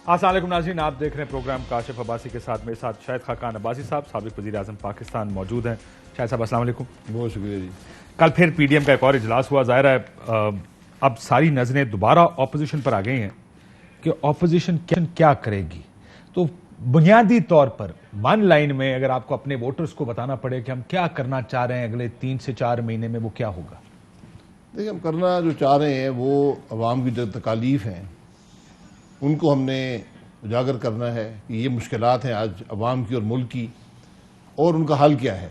अस्सलाम वालेकुम नाज़रीन, आप देख रहे हैं प्रोग्राम काशिफ अब्बासी के साथ मेरे साथ शाहिद खाकान अब्बासी साहब, साबिक वज़ीर आज़म पाकिस्तान मौजूद हैं। शाहिद साहब अस्सलाम वालेकुम। बहुत शुक्रिया जी। कल फिर पीडीएम का एक और इजलास हुआ। ज़ाहिर है अब सारी नज़रें दोबारा ऑपोजिशन पर आ गई हैं कि ऑपोजिशन क्या करेगी। तो बुनियादी तौर पर वन लाइन में अगर आपको अपने वोटर्स को बताना पड़े कि हम क्या करना चाह रहे हैं अगले 3 से 4 महीने में, वो क्या होगा? देखिए, हम करना जो चाह रहे हैं वो अवाम की जो तकालीफ हैं उनको हमने उजागर करना है कि ये मुश्किलात हैं आज अवाम की और मुल्क की, और उनका हल क्या है।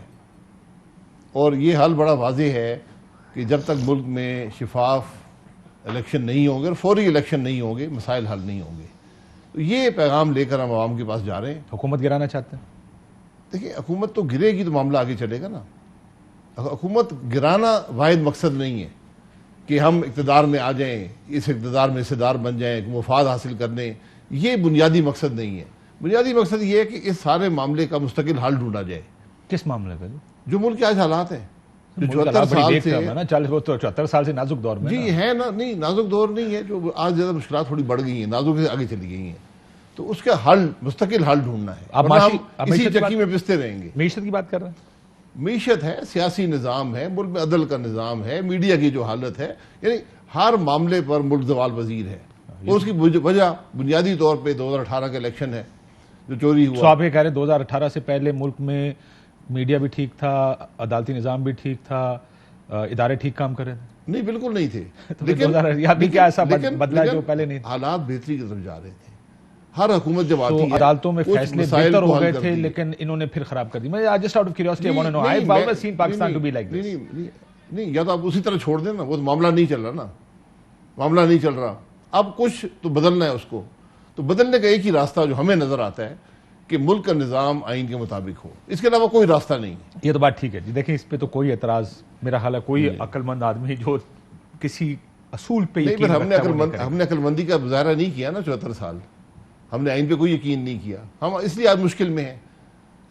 और ये हल बड़ा वाज़ेह है कि जब तक मुल्क में शिफाफ इलेक्शन नहीं होंगे और फौरी इलेक्शन नहीं होंगे, मसाइल हल नहीं होंगे। तो ये पैगाम लेकर हम आवाम के पास जा रहे हैं। हुकूमत गिराना चाहते हैं? देखिए, हुकूमत तो गिरेगी तो मामला आगे चलेगा ना। हुकूमत गिराना वाहिद मकसद नहीं है कि हम इक़्तिदार में आ जाएं, इस इक़्तिदार में हिस्सेदार बन जाएं, मुफाद हासिल करने। ये बुनियादी मकसद नहीं है। बुनियादी मकसद ये है कि इस सारे मामले का मुस्तकिल हल ढूंढा जाए। किस मामले का? जो मुल्क के आज हालात हैं, जो 74 साल से नाजुक दौर में जी है ना। नहीं, नाजुक दौर नहीं है, जो आज ज़्यादा मुश्किल थोड़ी बढ़ गई हैं, नाजुक से आगे चली गई हैं। तो उसका हल, मुस्तकिल हल ढूंढना है। हम इसी चक्की में पिसते रहेंगे। मीशत की बात कर रहे हैं? मीशत है, सियासी निज़ाम है, मुल्क में अदल का निज़ाम है, मीडिया की जो हालत है, यानी हर मामले पर मुल्क जवाल वजीर है। और उसकी वजह बुनियादी तौर पे 2018 का इलेक्शन है जो चोरी हुआ। तो आप ये कह रहे हैं 2018 से पहले मुल्क में मीडिया भी ठीक था, अदालती निज़ाम भी ठीक था, इदारे ठीक काम कर रहे थे? नहीं, बिल्कुल नहीं थे। तो लेकिन क्या ऐसा बदला जो पहले नहीं था? हालात बेहतरी की तरफ जा रहे थे। हर हुकूमत जब आती है, अदालतों में फैसले बेहतर हो गए थे, लेकिन इन्होंने फिर खराब कर दी। मैं just out of curiosity I want to know, I have always seen Pakistan to be like this. नहीं, या तो आप उसी तरह छोड़ दें ना, वो तो मामला नहीं चल रहा ना, मामला नहीं चल रहा। अब कुछ तो बदलना है उसको। तो बदलने का एक ही रास्ता जो हमें नजर आता है कि मुल्क का निज़ाम आइन के मुताबिक हो, इसके अलावा कोई रास्ता नहीं है। ये तो बात ठीक है जी। देखिए, इस पे तो कोई एतराज, मेरा ख्याल है कोई अक्लमंद आदमी जो किसी असूल पे नहीं, हमने अक्लमंदी का मुजाहरा नहीं किया ना 74 साल। हमने आइन पे कोई यकीन नहीं किया। हम इसलिए आज मुश्किल में हैं।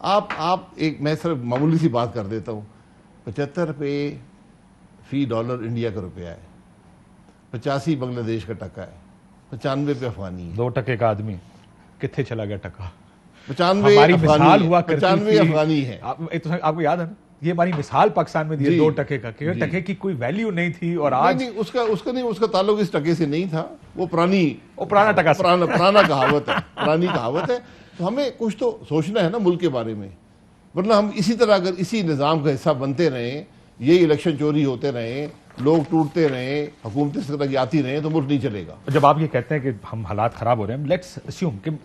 आप एक, मैं सिर्फ मामूली सी बात कर देता हूँ। 75 रुपये फी डॉलर इंडिया का रुपया है, 85 बांग्लादेश का टका है, 95 पे अफगानी है। 2 टके का आदमी कितने चला गया टका? 95 मिसाल हुआ करती 95 अफगानी है। आपको याद है ना, ये हमारी मिसाल पाकिस्तान में दी है 2 टके का, क्योंकि टके की कोई वैल्यू नहीं थी। और आज नहीं, उसका ताल्लुक इस टके से नहीं था। वो पुराना टका, पुराना कहावत है, पुरानी कहावत है। तो हमें कुछ तो सोचना है ना मुल्क के बारे में, वरना हम इसी तरह अगर इसी निज़ाम का हिस्सा बनते रहें, ये इलेक्शन चोरी होते रहें, लोग टूटते रहें, हुकूमतें इस तरह की आती रहें, तो मुल्क नहीं चलेगा। जब आप ये कहते हैं कि हम हालात खराब हो रहे हैं, लेट्स अस्यूम कि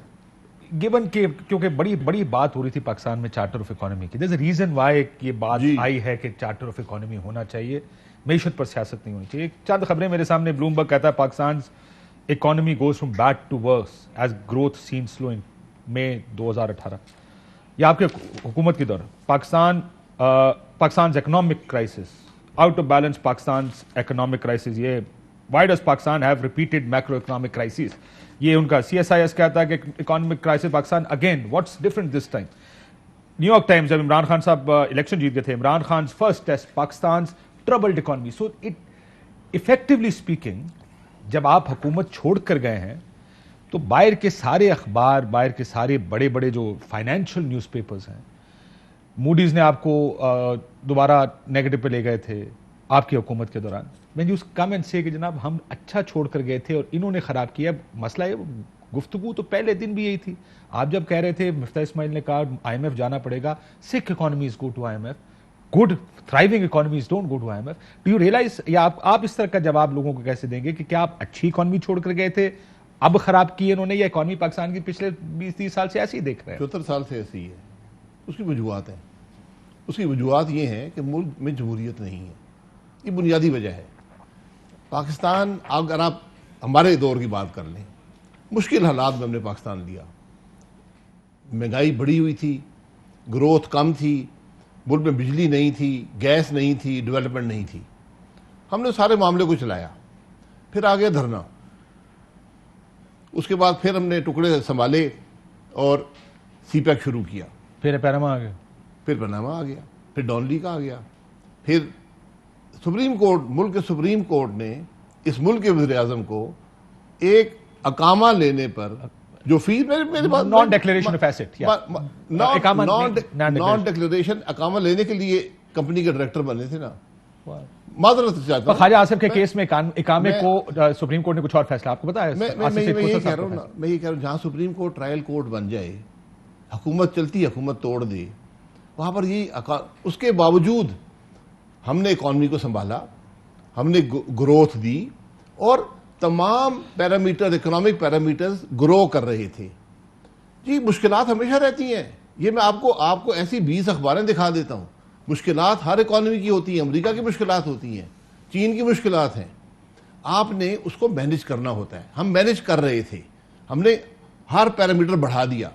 गिवन के, क्योंकि बड़ी बात हो रही थी पाकिस्तान में चार्टर ऑफ इकोनॉमी की, there is a reason why ये बात आई है कि चार्टर ऑफ इकोनॉमी होना चाहिए, मईशत पर सियासत नहीं होनी चाहिए। चंद खबरें मेरे सामने। ब्लूमबर्ग कहता है Pakistan economy goes from bad to worse as growth seen slow in May 2018। यह आपके हुकूमत के दौरान Pakistan economic crisis, out of balance Pakistan economic crisis. ये why does Pakistan have repeated macro economic crisis? ये उनका CSIS कहता है कि economic crisis Pakistan again, what's different this time? New York Times, जब इमरान खान साहब इलेक्शन जीत गए थे, Imran Khan first test Pakistan troubled economy. So it effectively speaking, जब आप हुकूमत छोड़ कर गए हैं तो बाहर के सारे अखबार, बाहर के सारे बड़े बड़े जो फाइनेंशियल न्यूज़पेपर्स हैं, मूडीज ने आपको दोबारा नेगेटिव पे ले गए थे आपकी हुकूमत के दौरान। मैं यूज कम एंड से कि जनाब हम अच्छा छोड़ कर गए थे और इन्होंने खराब किया। मसला है, गुफ्तगू तो पहले दिन भी यही थी। आप जब कह रहे थे, मुफ्ता इस्माइल ने कहा IMF जाना पड़ेगा, sick economies go to IMF, good thriving economies don't go to IMF। Do you realise, या आप इस तरह का जवाब लोगों को कैसे देंगे कि क्या आप अच्छी इकोनॉमी छोड़ कर गए थे, अब खराब की इन्होंने, या इकोनॉमी पाकिस्तान की पिछले 20-30 साल से ऐसे ही देख रहे हैं? 74 साल से ऐसी ही है। उसकी वजूहत है। उसकी वजूहत ये है कि मुल्क में जमहूरियत नहीं है। ये बुनियादी वजह है। पाकिस्तान, अगर आप हमारे दौर की बात कर लें, मुश्किल हालात में हमने पाकिस्तान लिया। महंगाई बढ़ी हुई थी, ग्रोथ कम थी, मुल्क में बिजली नहीं थी, गैस नहीं थी, डेवलपमेंट नहीं थी। हमने सारे मामले को चलाया। फिर आ गया धरना। उसके बाद फिर हमने टुकड़े संभाले और CPEC शुरू किया। फिर पैनामा आ गया, फिर पनामा आ गया, फिर डॉनली का आ गया, फिर सुप्रीम कोर्ट, मुल्क के सुप्रीम कोर्ट ने इस मुल्क के वज़ीर आज़म को एक अकामा लेने पर जो फीस मेरे पास non declaration of asset, non declaration अकामा लेने के लिए कंपनी के डायरेक्टर बने थे ना। माजरत चाहता हूं, ख्वाजा आसिफ के केस में इकामे को सुप्रीम कोर्ट ने कुछ और फैसला, आपको पता है? मैं ये कह रहा हूं ना, मैं ये कह रहा हूं जहां सुप्रीम कोर्ट ट्रायल कोर्ट बन जाए, हुकूमत चलती हुकूमत तोड़ दे, वहां पर ये उसके बावजूद हमने इकॉनमी को संभाला, हमने ग्रोथ दी और तमाम पैरामीटर, इकोनॉमिक पैरामीटर्स ग्रो कर रहे थे। जी मुश्किलात हमेशा रहती हैं, ये मैं आपको ऐसी 20 अखबारें दिखा देता हूं। मुश्किलात हर इकॉनमी की होती हैं, अमेरिका की मुश्किलात होती हैं, चीन की मुश्किलात हैं, आपने उसको मैनेज करना होता है। हम मैनेज कर रहे थे, हमने हर पैरामीटर बढ़ा दिया,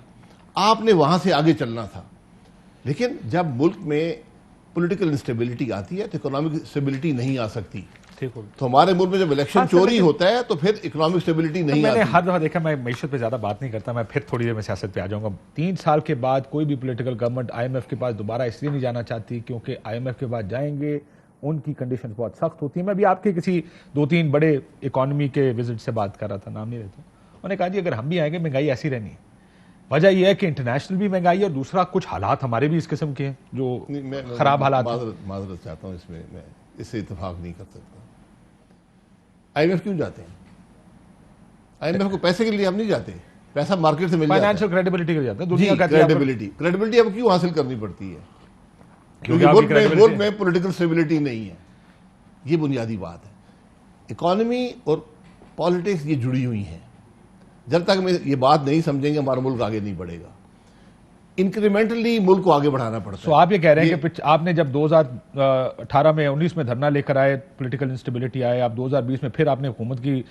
आपने वहां से आगे चलना था। लेकिन जब मुल्क में पॉलिटिकल इंस्टेबिलिटी आती है तो इकोनॉमिक स्टेबिलिटी नहीं आ सकती। तो हमारे मुल्क में जब इलेक्शन चोरी होता है तो फिर इकोनॉमिक स्टेबिलिटी नहीं आती। मैंने हर दफा देखा, मैं मैशत पे ज्यादा बात नहीं करता, मैं फिर थोड़ी देर में सियासत पे आ जाऊंगा। 3 साल के बाद कोई भी पॉलिटिकल गवर्नमेंट आईएमएफ के पास दोबारा इसलिए नहीं जाना चाहती क्योंकि आईएमएफ के पास जाएंगे, उनकी कंडीशंस बहुत सख्त होती है। मैं भी आपके किसी 2-3 बड़े इकोनॉमी के विजिट से बात कर रहा था, नाम नहीं लेता, उन्होंने कहा जी अगर हम भी आएंगे महंगाई ऐसी रहनी है। वजह यह है कि इंटरनेशनल भी महंगाई है और दूसरा कुछ हालात हमारे भी इस किस्म के हैं जो खराब हालात। माजरत चाहता हूं, इसमें मैं इससे इत्तेफाक नहीं कर सकता। आईएमएफ क्यों जाते हैं? आईएमएफ को पैसे के लिए हम नहीं जाते, पैसा मार्केट से मिल जाता है, फाइनेंशियल क्रेडिबिलिटी के लिए जाते हैं। दुनिया का क्रेडिबिलिटी अब क्यों हासिल करनी पड़ती है? क्योंकि मुल्क में पॉलिटिकल स्टेबिलिटी नहीं है। ये बुनियादी बात है। इकोनॉमी और पॉलिटिक्स ये जुड़ी हुई हैं। जब तक हम ये बात नहीं समझेंगे हमारा मुल्क आगे नहीं बढ़ेगा। इंक्रीमेंटली मुल्क को आगे बढ़ाना पड़ता है। तो आप ये कह रहे हैं कि आपने जब 2018 में 19 में धरना लेकर आए, पॉलिटिकल इंस्टेबिलिटी आए, आप 2020 में फिर आपने हुकूमत की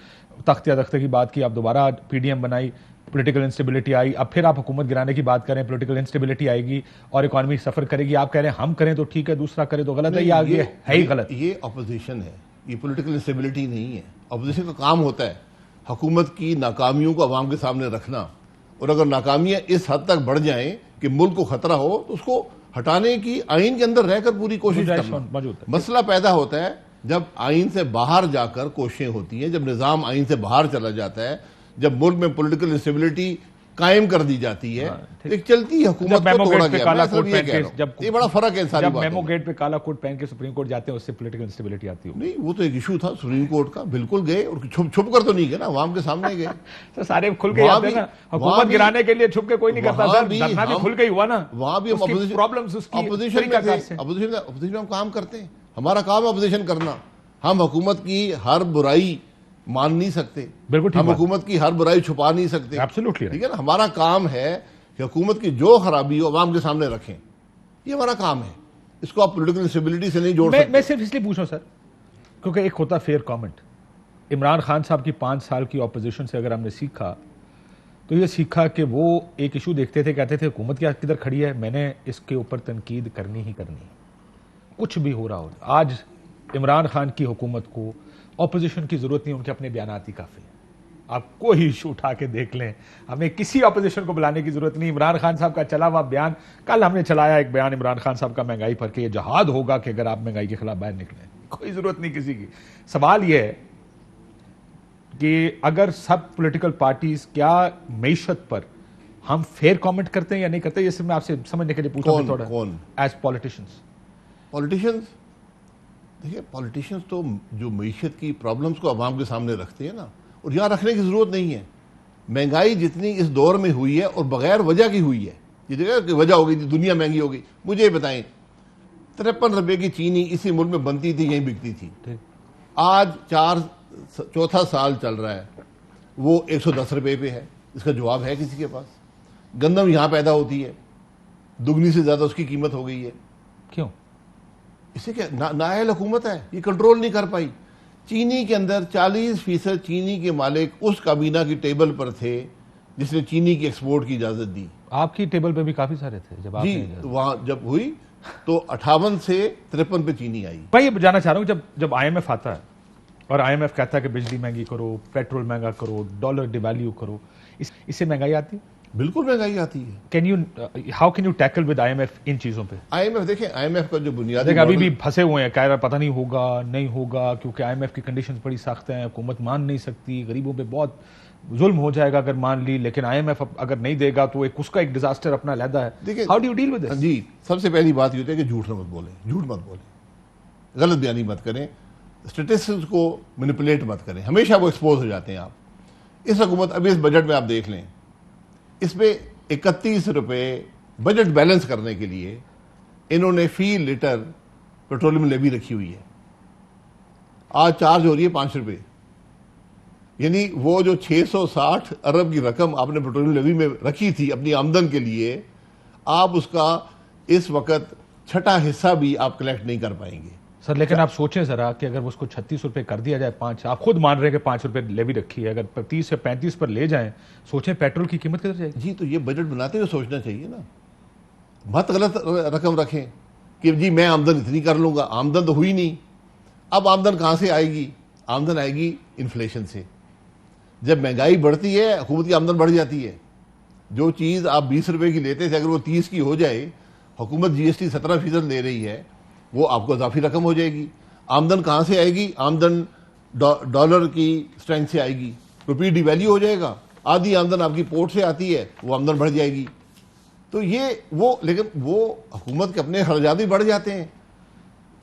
तख्ते अदख्ते की बात की, आप दोबारा पीडीएम बनाई, पॉलिटिकल इंस्टेबिलिटी आई, अब फिर आप हुकूमत गिराने की बात करें, पॉलिटिकल इंस्टेबिलिटी आएगी और इकोनॉमी सफर करेगी। आप कह रहे हैं हम करें तो ठीक है, दूसरा करे तो गलत है, या ये है ही गलत? ये अपोजिशन है, ये पॉलिटिकल इंस्टेबिलिटी नहीं है। अपोजिशन का काम होता है हुकूमत की नाकामियों को अवाम के सामने रखना, और अगर नाकामियां इस हद तक बढ़ जाएं कि मुल्क को खतरा हो तो उसको हटाने की आइन के अंदर रहकर पूरी कोशिश करना। मसला पैदा होता है जब आइन से बाहर जाकर कोशिशें होती हैं, जब निज़ाम आइन से बाहर चला जाता है, जब मुल्क में पॉलिटिकल इंस्टेबिलिटी कायम कर दी जाती है, एक चलती हुकूमत को तोड़ा गया। ये बड़ा फर्क है। जब मेमो गेट पे काला कोट पहन के सुप्रीम कोर्ट जाते हैं उससे पॉलिटिकल इंस्टेबिलिटी आती है। नहीं, वो तो एक इशू था सुप्रीम कोर्ट का, बिल्कुल गए और छुप कर तो नहीं गए ना, आवाम के सामने गए। तो सारे खुल के आते हैं ना, हुकूमत गिराने के लिए छुप के कोई नहीं करता सर, धरना भी खुल के ही हुआ ना। वहां भी हम अपोजिशन में हम काम करते हैं, हमारा काम है अपोजिशन करना। हम हुकूमत की हर बुराई मान नहीं सकते, बिल्कुल हम हुकूमत की हर बुराई छुपा नहीं सकते। एब्सोल्युटली ठीक है ना। हमारा काम है कि हुकूमत की जो खराबी हो अवाम के सामने रखें, ये हमारा काम है। इसको आप पॉलिटिकल इंस्टेबिलिटी से नहीं जोड़ सकते। मैं सिर्फ इसलिए पूछ रहा हूं सर क्योंकि एक होता फेयर कमेंट। इमरान खान साहब की 5 साल की ऑपोजिशन से अगर हमने सीखा तो ये सीखा कि वो एक इशू देखते थे, कहते थे हुकूमत क्या किधर खड़ी है, मैंने इसके ऊपर तनकीद करनी ही करनी, कुछ भी हो रहा हो। आज इमरान खान की हुकूमत को ऑपोजिशन की जरूरत नहीं, उनके अपने बयानात ही काफी है। आप कोई इशू उठा के देख लें, हमें किसी ऑपोजिशन को बुलाने की जरूरत नहीं। इमरान खान साहब का चला हुआ बयान, कल हमने चलाया एक बयान इमरान खान साहब का महंगाई पर कि ये जहाद होगा कि अगर आप महंगाई के खिलाफ बाहर निकले, कोई जरूरत नहीं किसी की। सवाल यह है कि अगर सब पॉलिटिकल पार्टीज क्या मईशत पर हम फेयर कमेंट करते हैं या नहीं करते, ये सिर्फ मैं आपसे समझने के लिए पूछ रहा हूं थोड़ा एज पॉलिटिशियंस। देखिए, पॉलिटिशियंस तो जो मईशत की प्रॉब्लम्स को अवाम के सामने रखते हैं ना, और यहाँ रखने की जरूरत नहीं है। महंगाई जितनी इस दौर में हुई है और बगैर वजह की हुई है, ये देखा कि वजह हो गई, दुनिया महंगी हो गई। मुझे बताएं, 53 रुपए की चीनी इसी मुल्क में बनती थी, यहीं बिकती थी। आज चौथा साल चल रहा है, वो 110 रुपए पे है। इसका जवाब है किसी के पास? गंदम यहां पैदा होती है, दुगनी से ज्यादा उसकी कीमत हो गई है। क्यों? इसे क्या नाअहल हुकूमत है, ये कंट्रोल नहीं कर पाई। चीनी के अंदर 40% चीनी के मालिक उस काबीना की टेबल पर थे जिसने चीनी की एक्सपोर्ट की इजाजत दी। आपकी टेबल पे भी काफी सारे थे जब जी, वहां जब हुई तो 58 से 53 पे चीनी आई। मैं ये जानना चाह रहा हूँ, जब आईएमएफ आता है और आईएमएफ कहता है कि बिजली महंगी करो, पेट्रोल महंगा करो, डॉलर डिवैल्यू करो, इससे महंगाई आती है? बिल्कुल महंगाई आती है। How can you tackle with IMF इन चीजों पे? आईएमएफ देखें, आईएमएफ का जो बुनियादी अभी भी फंसे हुए हैं, कह रहा पता नहीं होगा नहीं होगा, क्योंकि आईएमएफ की कंडीशंस बड़ी सख्त हैं, हुकूमत मान नहीं सकती, गरीबों पे बहुत जुल्म हो जाएगा अगर मान ली, लेकिन आईएमएफ अगर नहीं देगा तो एक उसका एक डिजास्टर अपना अलहदा है। देखिए, how do you deal with this? जी, सबसे पहली बात ये होती है कि झूठ मत बोलें, झूठ मत बोलें, गलत बयानी मत करें, स्टेटिस्टिक्स को मैनिपुलेट मत करें, हमेशा वो एक्सपोज हो जाते हैं आप। इस हुकूमत, अभी इस बजट में आप देख लें, इसमें 31 रुपए बजट बैलेंस करने के लिए इन्होंने फी लीटर पेट्रोलियम लेवी रखी हुई है। आज चार्ज हो रही है 5 रुपए, यानी वो जो 660 अरब की रकम आपने पेट्रोलियम लेवी में रखी थी अपनी आमदन के लिए, आप उसका इस वक्त छठा हिस्सा भी आप कलेक्ट नहीं कर पाएंगे। सर लेकिन आप सोचें जरा कि अगर उसको 36 रुपए कर दिया जाए, 5, आप खुद मान रहे हैं कि 5 रुपए लेवी रखी है, अगर 30 से 35 पर ले जाएं, सोचें पेट्रोल की कीमत किधर जाएगी? जी, तो ये बजट बनाते हुए सोचना चाहिए ना, मत गलत रकम रखें कि जी मैं आमदन इतनी कर लूंगा। आमदन तो हुई नहीं। अब आमदन कहां से आएगी? आमदन आएगी इन्फ्लेशन से। जब महंगाई बढ़ती है, हुकूमत की आमदन बढ़ जाती है। जो चीज़ आप 20 रुपए की लेते थे, अगर वो 30 की हो जाए, हुकूमत जीएसटी 17% ले रही है, वो आपको इजाफी रकम हो जाएगी। आमदन कहाँ से आएगी? आमदन डॉलर की स्ट्रेंथ से आएगी। रुपये डिवैल्यू हो जाएगा, आधी आमदन आपकी पोर्ट से आती है, वो आमदन बढ़ जाएगी। तो ये वो, लेकिन वो हुकूमत के अपने खर्चात भी बढ़ जाते हैं।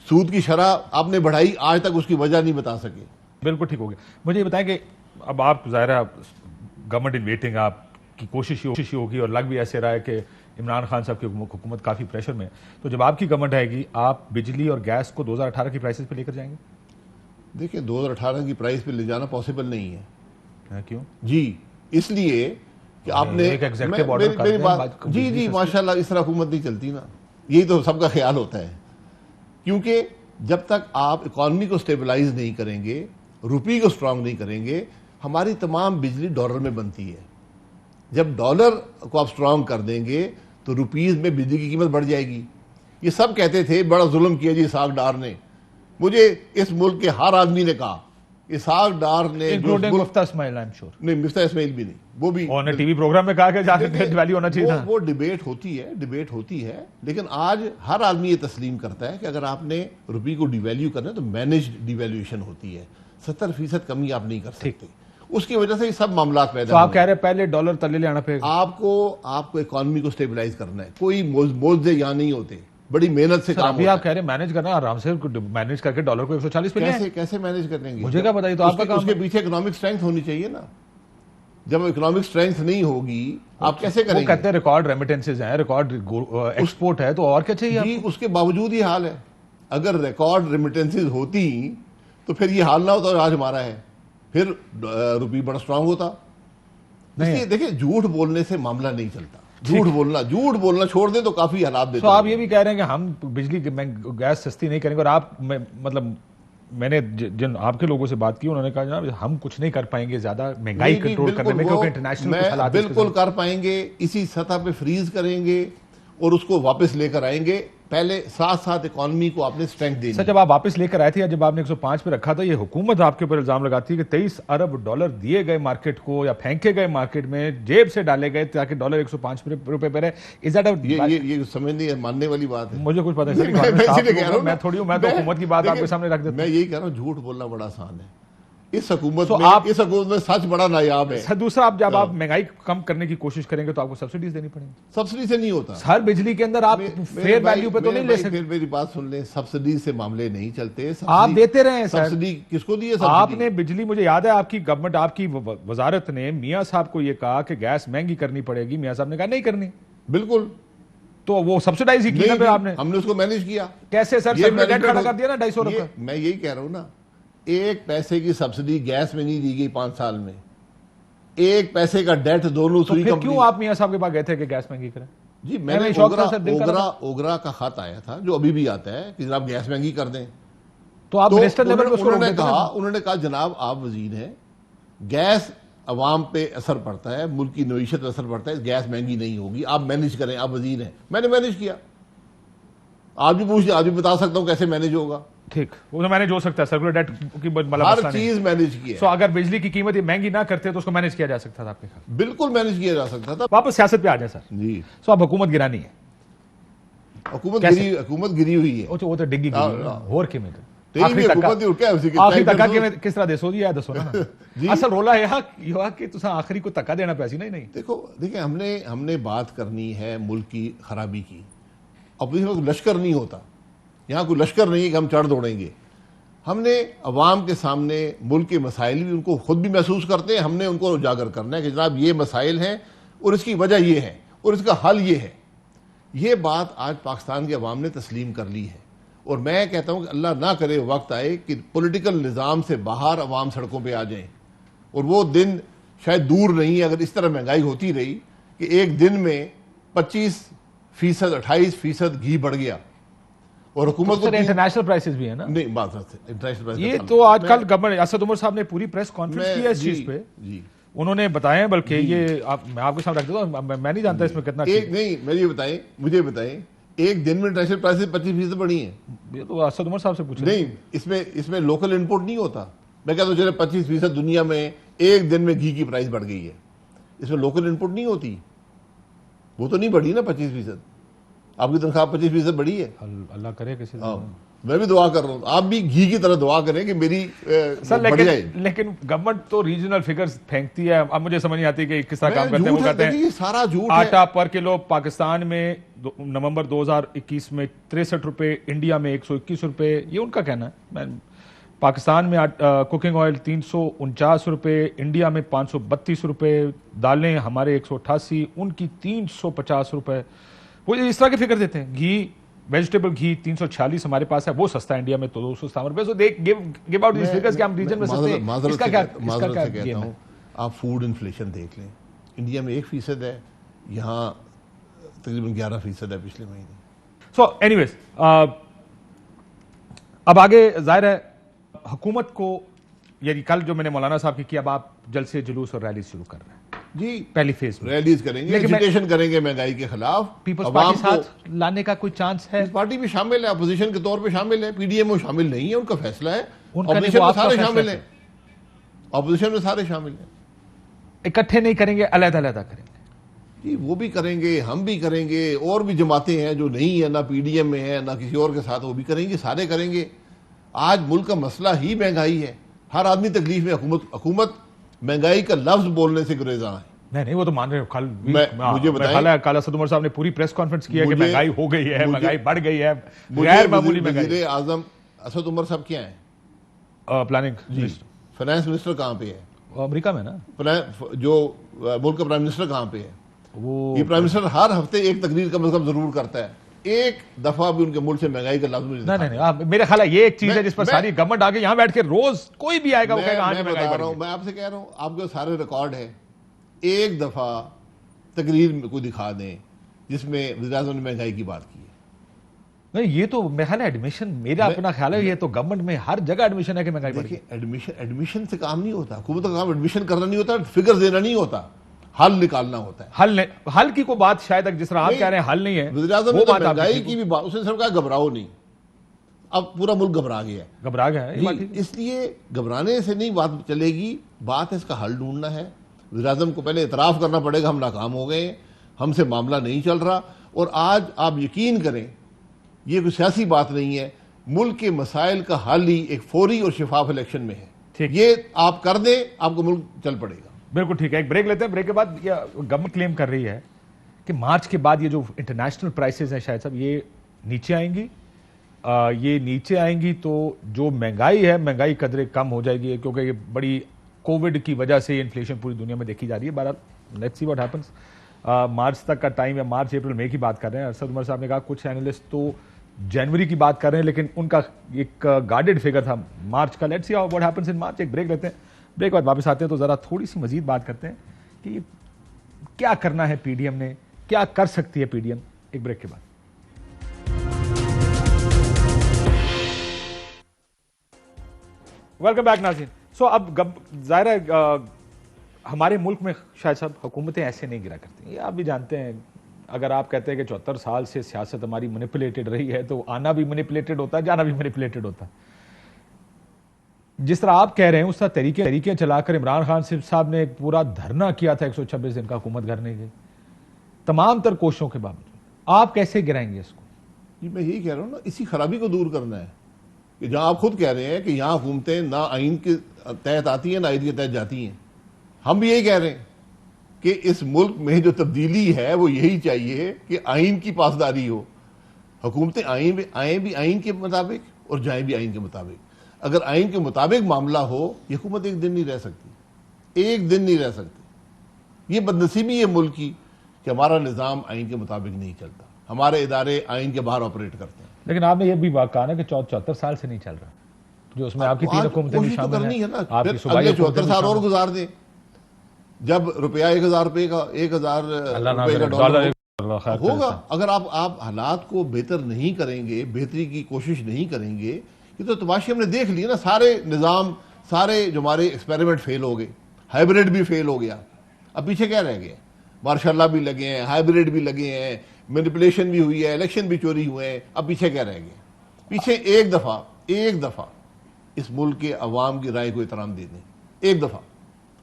सूद की शरह आपने बढ़ाई, आज तक उसकी वजह नहीं बता सके। बिल्कुल ठीक हो गया। मुझे ये बताएं कि अब आप ज़ाहिर गवर्नमेंट इन वेटिंग, आपकी कोशिश ही होगी और लग भी ऐसे रहा है कि इमरान खान साहब की हुकूमत काफ़ी प्रेशर में है, तो जब आपकी गवर्नमेंट आएगी, आप बिजली और गैस को 2018 की प्राइसेस पे लेकर जाएंगे? देखिए, 2018 की प्राइस पे ले जाना पॉसिबल नहीं है। क्यों? जी, इसलिए कि आपने एक एग्जीक्यूटिव ऑर्डर मेरी बात, जी माशाल्लाह, इस तरह हुकूमत नहीं चलती ना। यही तो सबका ख्याल होता है, क्योंकि जब तक आप इकॉनमी को स्टेबलाइज नहीं करेंगे, रुपये को स्ट्रांग नहीं करेंगे, हमारी तमाम बिजली डॉलर में बनती है। जब डॉलर को आप स्ट्रांग कर देंगे तो रुपीस में बिजली की कीमत बढ़ जाएगी। ये सब कहते थे बड़ा जुल्म किया जी इसाक डार ने। मुझे इस मुल्क के हर आदमी ने कहा, इसाक डार ने, including Miftah Ismail, I am sure. नहीं, मुफ्ता इस्माइल भी नहीं, वो भी उन्होंने टीवी प्रोग्राम में कहा कि जाके वैल्यू होना चाहिए था। वो डिबेट होती है, लेकिन आज हर आदमी ये तस्लीम करता है कि अगर आपने रुपये को डिवैल्यू करना है तो मैनेज्ड डिवैल्यूएशन होती है। 70% कमी आप नहीं कर सकते। उसकी वजह से ये सब मामला पैदा। तो आप कह रहे हैं पहले डॉलर तले ले आना पड़ेगा? आपको इकॉनमी को स्टेबलाइज करना है। कोई मोज़े यहाँ नहीं होते, बड़ी मेहनत से काम अभी आप कह रहे हैं मैनेज करना, आराम से मैनेज करके डॉलर को 140 पे कैसे मैनेज करेंगे? मुझे क्या बताइए। तो आपका काम, उसके पीछे इकोनॉमिक स्ट्रेंथ होनी चाहिए ना। जब इकोनॉमिक स्ट्रेंथ नहीं होगी, आप कैसे करेंगे? वो कहते हैं रिकॉर्ड रेमिटेंसेज हैं, रिकॉर्ड एक्सपोर्ट है, तो और क्या चाहिए जी? उसके बावजूद ही हाल है। अगर रिकॉर्ड रेमिटेंसेज होती तो फिर ये हाल ना होता आज हमारा है, फिर रुपये बड़ा स्ट्रांग होता। इसलिए देखिए, झूठ बोलने से मामला नहीं चलता। झूठ बोलना छोड़ दे तो काफी हालात देते। तो आप ये भी कह रहे हैं कि हम बिजली गैस सस्ती नहीं करेंगे, और आप मतलब मैंने जिन आपके लोगों से बात की, उन्होंने कहा जनाब हम कुछ नहीं कर पाएंगे ज्यादा महंगाई कंट्रोल करने में, क्योंकि इंटरनेशनल बिल्कुल कर पाएंगे। इसी सतह पे फ्रीज करेंगे और उसको वापस लेकर आएंगे। पहले साथ साथ इकोनॉमी को आपने स्ट्रेंथ देनी। सर, जब आप वापस लेकर आए थे या जब आपने 105 पे रखा था, ये हुकूमत आपके ऊपर इल्जाम लगाती है कि 23 अरब डॉलर दिए गए मार्केट को या फेंके गए मार्केट में, जेब से डाले गए ताकि डॉलर 105 रुपए पे रहे। इज दैट ये समझने मानने वाली बात है? मुझे कुछ पता नहीं। मैं थोड़ी हूं, मैं तो हुकूमत की बात आपके सामने रख देता हूं। मैं यही कह रहा हूं, झूठ बोलना बड़ा आसान है। इस हुकूमत में सच बड़ा नायाब है। सर, दूसरा, आप जब आप महंगाई कम करने की कोशिश करेंगे तो आपको सब्सिडीज देनी पड़ेगी। सब्सिडी से नहीं होता। हर बिजली के अंदर आप फेयर वैल्यू पे तो नहीं ले सकते। फिर मेरी बात सुन ले, सब्सिडी से मामले नहीं चलते। आप देते रहे हैं सर। सब्सिडी किसको दी है? आपने बिजली, मुझे याद है आपकी गवर्नमेंट, आपकी वजारत ने मियां साहब को यह कहा कि गैस महंगी करनी पड़ेगी। मियां साहब ने कहा नहीं करनी। बिल्कुल। तो वो सब्सिडाइज ही की ना आपने। हमने उसको मैनेज किया। कैसे सर? डेट खड़ा कर दिया ना 250 रुपए। मैं यही कह रहा हूं ना, 1 पैसे की सब्सिडी गैस में नहीं दी गई 5 साल में। 1 पैसे का डेट दोनों सुई कंपनी। क्यों आप मियां साहब के पास गए थे कि गैस महंगी करें? जी, मैंने ओगरा का खत आया था, जो अभी भी आता है कि जनाब गैस महंगी कर दें। तो आप मिनिस्टर लेवल पे उन्होंने कहा जनाब आप वजीर हैं, गैस अवाम पे असर पड़ता है, मुल्क की नईशत पे असर पड़ता है, गैस महंगी नहीं होगी, आप मैनेज करें, आप वजीर हैं। मैंने मैनेज किया। आप भी पूछ, आज भी बता सकता हूं कैसे मैनेज होगा। ठीक, वो तो मैनेज हो सकता है। सर्कुलर डेट की हर चीज मैनेज की है। तो अगर बिजली की कीमत महंगी ना करते तो उसको मैनेज किया जा सकता था आपके ख्याल? बिल्कुल मैनेज किया जा सकता था। वापस सियासत पे आ जाए सर जी। सो अब हुकूमत गिरानी है। हुकूमत गिरी हुई है। वो तो डिग्गी और के में आखिरी धक्का किस तरह दसो जी दसो ना असल रोला यह कि तुसा आखिरी को धक्का देना पैसी नहीं देखिए हमने बात करनी है मुल्क की खराबी की। अपोजिशन लश्कर नहीं होता, यहाँ कोई लश्कर नहीं है कि हम चढ़ दौड़ेंगे। हमने अवाम के सामने मुल्क के मसाइल भी उनको खुद भी महसूस करते हैं, हमने उनको उजागर करना है कि जनाब ये मसाइल हैं और इसकी वजह ये है और इसका हल ये है। ये बात आज पाकिस्तान के अवाम ने तस्लीम कर ली है और मैं कहता हूँ कि अल्लाह ना करे वक्त आए कि पॉलिटिकल निज़ाम से बाहर अवाम सड़कों पर आ जाएं, और वो दिन शायद दूर नहीं है अगर इस तरह महंगाई होती रही कि एक दिन में 25%, 28% घी बढ़ गया और हुकूमत को इंटरनेशनल प्राइसेस भी है ना। नहीं, बात इंटरनेशनल प्राइस ये तो आजकल गवर्नमेंट असद उमर साहब ने पूरी प्रेस कॉन्फ्रेंस की है इस चीज पे जी। उन्होंने बताया, बल्कि ये मैं आपके सामने रख देता हूं, मैं नहीं जानता इसमें कितना एक नहीं, मुझे बताएं एक दिन में इंटरनेशनल प्राइसेस 25% बढ़ी है। ये तो असद उमर साहब से पूछे। नहीं, इसमें लोकल इनपुट नहीं होता। मैं कहता हूँ चले 25% दुनिया में एक दिन में घी की प्राइस बढ़ गई है, इसमें लोकल इनपुट नहीं होती, वो तो नहीं बढ़ी ना 25%। आपकी तनख्वाह 25% बढ़ी है, अल्लाह करे किसी मैं भी दुआ कर रहा हूँ, आप भी घी की तरह दुआ करें कि मेरी लेकिन गवर्नमेंट तो रीजनल फिगर्स फेंकती है। अब मुझे समझ नहीं आती कि किस तरह काम करते हैं। वो कहते हैं सारा झूठ आटा पर किलो पाकिस्तान में नवंबर 2021 में 63 रुपए, इंडिया में 121 रुपए, ये उनका कहना है। पाकिस्तान में कुकिंग ऑयल 349 रुपए, इंडिया में 532 रुपए, दालें हमारे 188, उनकी 350 रुपए। वो इस तरह के फिगर देते हैं। घी, वेजिटेबल घी 346 हमारे पास है, वो सस्ता है इंडिया में तो 257 रुपए। So they give out this figures कि हम रीजन में सस्ते हैं। इसका क्या कहता हूं, आप फूड इन्फ्लेशन देख लें, इंडिया में 1% है, यहाँ तकरीबन 11% है पिछले महीने। सो एनीवेज, अब आगे जाहिर है हुकूमत को, यानी कल जो मैंने मौलाना साहब की, अब आप जल्द से जुलूस और रैली शुरू कर रहे हैं जी। पहली फेज में रैलीज करेंगे, एजुटेशन करेंगे महंगाई के खिलाफ। पीपल्स पार्टी साथ लाने का कोई चांस है? पार्टी भी शामिल है, अपोजिशन के तौर पे शामिल है, पीडीएम में शामिल नहीं है, उनका फैसला है। अपोजिशन में सारे शामिल हैं, अपोजिशन में सारे शामिल हैं। इकट्ठे नहीं करेंगे, अलग-अलग करेंगे जी। वो भी करेंगे, हम भी करेंगे, और भी जमातें हैं जो नहीं है, ना पीडीएम में है ना किसी और के साथ, वो भी करेंगे, सारे करेंगे। आज मुल्क का मसला ही महंगाई है, हर आदमी तकलीफ में। हुकूमत महंगाई का लफ्ज बोलने से गुरेजा है। नहीं, वो तो मान रहे हो। कल मुझे बताएं, कल असद उमर साहब ने पूरी प्रेस कॉन्फ्रेंस किया कि महंगाई हो गई है, महंगाई बढ़ गई है, गैर मामूली महंगाई। वज़ीर आज़म असद उमर साहब क्या है? Planning minister. फाइनेंस मिनिस्टर कहाँ पे है? अमेरिका में ना। जो मुल्क का प्राइम मिनिस्टर कहाँ पे है? वो ये प्राइम मिनिस्टर हर हफ्ते एक तकरीर कम से कम जरूर करता है, एक दफा भी उनके मुल्क से महंगाई का लफ्ज नहीं। मेरे ख्याल है ये एक चीज है जिस पर सारी गवर्नमेंट आगे यहाँ बैठ के रोज कोई भी आएगा, वो कहेगा मैं बता रहा हूँ, मैं आपसे कह रहा हूँ, आपके सारे रिकॉर्ड है, एक दफा तकरीर में कोई दिखा दें जिसमें वज़ीर आज़म ने महंगाई की बात की है। नहीं, ये तो मेरा ख्याल है एडमिशन, मेरा अपना ख्याल है, ये तो गवर्नमेंट में हर जगह एडमिशन है कि महंगाई बढ़ गई। एडमिशन से काम नहीं होता, हुकूमत का काम एडमिशन करना नहीं होता, फिगर देना नहीं होता, हल निकालना होता है। हल की कोई बात शायद जिस तरह आप कह रहे हैं हल नहीं है। वज़ीर आज़म ने महंगाई की भी बात, उसने सिर्फ कहा घबराओ नहीं। अब पूरा मुल्क घबरा गया है, इसलिए घबराने से नहीं बात चलेगी, बात है इसका हल ढूंढना है। वज़ीर आज़म को पहले इतराफ़ करना पड़ेगा हम नाकाम हो गए, हमसे मामला नहीं चल रहा। और आज आप यकीन करें, ये कोई सियासी बात नहीं है, मुल्क के मसाइल का हल ही एक फौरी और शफाफ इलेक्शन में है। ये आप कर दें, आपको मुल्क चल पड़ेगा। बिल्कुल ठीक है। एक ब्रेक लेते हैं, ब्रेक के बाद गवर्नमेंट क्लेम कर रही है कि मार्च के बाद ये जो इंटरनेशनल प्राइसेस हैं शायद साहब ये नीचे आएंगी। ये नीचे आएंगी तो जो महंगाई है, महंगाई कदरे कम हो जाएगी, क्योंकि ये बड़ी कोविड की वजह से इन्फ्लेशन पूरी दुनिया में देखी जा रही है। बहरहाल लेट्स सी व्हाट हैपेंस। मार्च तक का टाइम है, मार्च अप्रैल मई की बात कर रहे हैं। असद उमर साहब ने कहा कुछ एनालिस्ट तो जनवरी की बात कर रहे हैं, लेकिन उनका एक गाइडेड फिगर था मार्च का। Let's see what happens in March. एक ब्रेक लेते हैं, ब्रेक बाद वापस आते हैं तो जरा थोड़ी सी मजीद बात करते हैं कि क्या करना है पीडीएम ने, क्या कर सकती है पीडीएम। एक ब्रेक के बाद। वेलकम बैक नाज़रीन। सो अब जाहिर है हमारे मुल्क में शायद सब हुकूमतें ऐसे नहीं गिरा करती, ये आप भी जानते हैं। अगर आप कहते हैं कि 74 साल से सियासत हमारी मैनिपुलेटेड रही है, तो आना भी मैनिपुलेटेड होता है, जाना भी मैनिपुलेटेड होता है। जिस तरह आप कह रहे हैं उस तरह तरीके चलाकर इमरान खान साहब ने एक पूरा धरना किया था 126 दिन का हुकूमत करने के, तमाम तर कोशिशों के बावजूद आप कैसे गिराएंगे इसको? मैं यही कह रहा हूं ना, इसी खराबी को दूर करना है। कि जहां आप खुद कह रहे हैं कि यहां हुकूमतें ना आइन के तहत आती हैं ना आइन के तहत जाती हैं। हम भी यही कह रहे हैं कि इस मुल्क में जो तब्दीली है वो यही चाहिए कि आइन की पासदारी हो। हुकूमतें आए भी आइन के मुताबिक और जाए भी आइन के मुताबिक। अगर आइन के मुताबिक मामला हो, ये हुकूमत एक दिन नहीं रह सकती, एक दिन नहीं रह सकती। ये बदनसीबी है मुल्क की कि हमारा निज़ाम आइन के मुताबिक नहीं चलता, हमारे इदारे आइन के बाहर ऑपरेट करते हैं। लेकिन आपने ये भी बात कहा ना कि 74 साल से नहीं चल रहा, जो उसमें आपकी 3 हुकूमतें भी शामिल करनी है ना, आपकी फिर अगले 74 साल और गुजार दें। जब रुपया 1000 रुपये का 1000 रुपये का डॉलर होगा। अगर आप हालात को बेहतर नहीं करेंगे, बेहतरी की कोशिश नहीं करेंगे, ये तो तमाशे हमने देख लिया ना। सारे निज़ाम, सारे जो हमारे एक्सपेरिमेंट फेल हो गए, हाइब्रिड भी फेल हो गया। अब पीछे क्या रह गया? मार्शाल्लाह भी लगे हैं, हाइब्रिड भी लगे हैं, मैनिपुलेशन भी हुई है, इलेक्शन भी चोरी हुए हैं। अब पीछे क्या रह गया? पीछे एक दफा इस मुल्क के अवाम की राय को एहतराम दे दें, एक दफा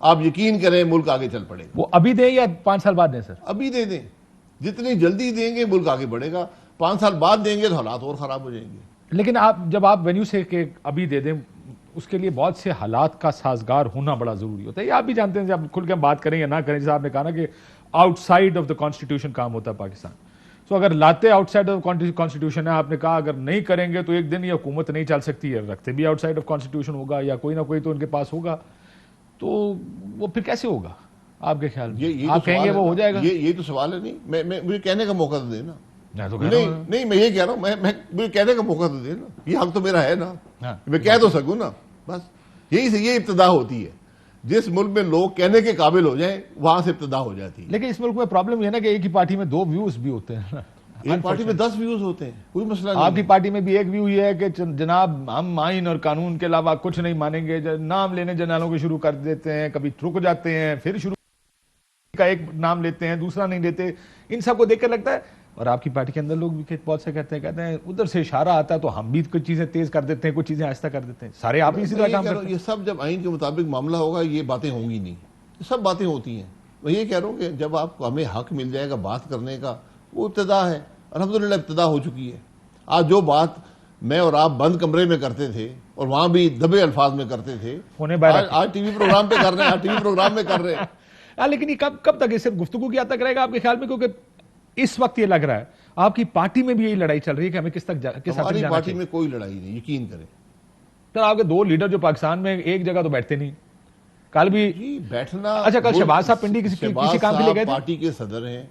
आप यकीन करें मुल्क आगे चल पड़ेगा। वो अभी दें या 5 साल बाद दें सर? अभी दे दें, जितनी जल्दी देंगे मुल्क आगे बढ़ेगा। 5 साल बाद देंगे तो हालात और खराब हो जाएंगे। लेकिन आप जब आप वेन्यू से कि अभी दे दें, उसके लिए बहुत से हालात का साजगार होना बड़ा जरूरी होता है। ये आप भी जानते हैं, जब खुल के हम बात करें या ना करें, जैसे आपने कहा ना कि आउटसाइड ऑफ द कॉन्स्टिट्यूशन काम होता है पाकिस्तान। तो अगर लाते आउटसाइड ऑफ कॉन्स्टिट्यूशन है, आपने कहा अगर नहीं करेंगे तो एक दिन ये हुकूमत नहीं चल सकती है, रखते भी आउटसाइड ऑफ कॉन्स्टिट्यूशन होगा या कोई ना कोई तो उनके पास होगा, तो वो फिर कैसे होगा आपके ख्याल में? ये आप तो कहेंगे वो हो जाएगा? ये तो सवाल है। नहीं, मैं मुझे कहने का मौका तो देना। तो नहीं, मैं ये कह रहा हूं, मैं मुझे कहने का मौका तो देना। ये हक तो मेरा है ना, हाँ। मैं कह तो सकूं ना। बस यही से ये इब्तिदा होती है। जिस मुल्क में लोग कहने के काबिल हो जाएं, वहां से इब्तिदा हो जाती है। लेकिन इस मुल्क में प्रॉब्लम यह है ना कि एक ही पार्टी में 2 व्यूज भी होते हैं ना। एक पार्टी में 10 व्यूज होते हैं, कोई मसला नहीं। आपकी पार्टी में भी एक व्यू ये है कि जनाब हम आइन और कानून के अलावा कुछ नहीं मानेंगे, नाम लेने जनालों को शुरू कर देते हैं, कभी रुक जाते हैं, फिर शुरू का एक नाम लेते हैं, दूसरा नहीं लेते। इन सबको देखकर लगता है, और आपकी पार्टी के अंदर लोग भी बहुत से कहते हैं उधर से इशारा आता है तो हम भी कुछ चीजें तेज कर देते हैं, कुछ चीजें आहिस्ता कर देते हैं। सारे आप ही इसी तरह काम करते हैं। ये सब जब आइन के मुताबिक मामला होगा, ये बातें होंगी नहीं, ये सब बातें होती हैं। मैं ये कह रहा हूँ कि जब आपको हमें हक मिल जाएगा बात करने का, वो इब्तिदा है, अल्हम्दुलिल्लाह इब्तिदा हो चुकी है। आज जो बात मैं और आप बंद कमरे में करते थे और वहां भी दबे अल्फाज में करते थे, आज टीवी प्रोग्राम पे कर रहे हैं, टीवी प्रोग्राम में कर रहे हैं। लेकिन ये कब तक ये सिर्फ गुफ्तगू की हद तक रहेगा आपके ख्याल में? क्योंकि इस वक्त ये लग रहा है आपकी पार्टी में भी यही लड़ाई चल रही है कि हमें किस हद तक जाना चाहिए। पार्टी में कोई लड़ाई नहीं, यकीन करें। तो आपके 2 लीडर जो पाकिस्तान में एक जगह तो बैठते नहीं, कल भी बैठना। अच्छा, कल शहबाज साहब पिंडी किसी काम के लिए गए थे? पार्टी के सदर हैं।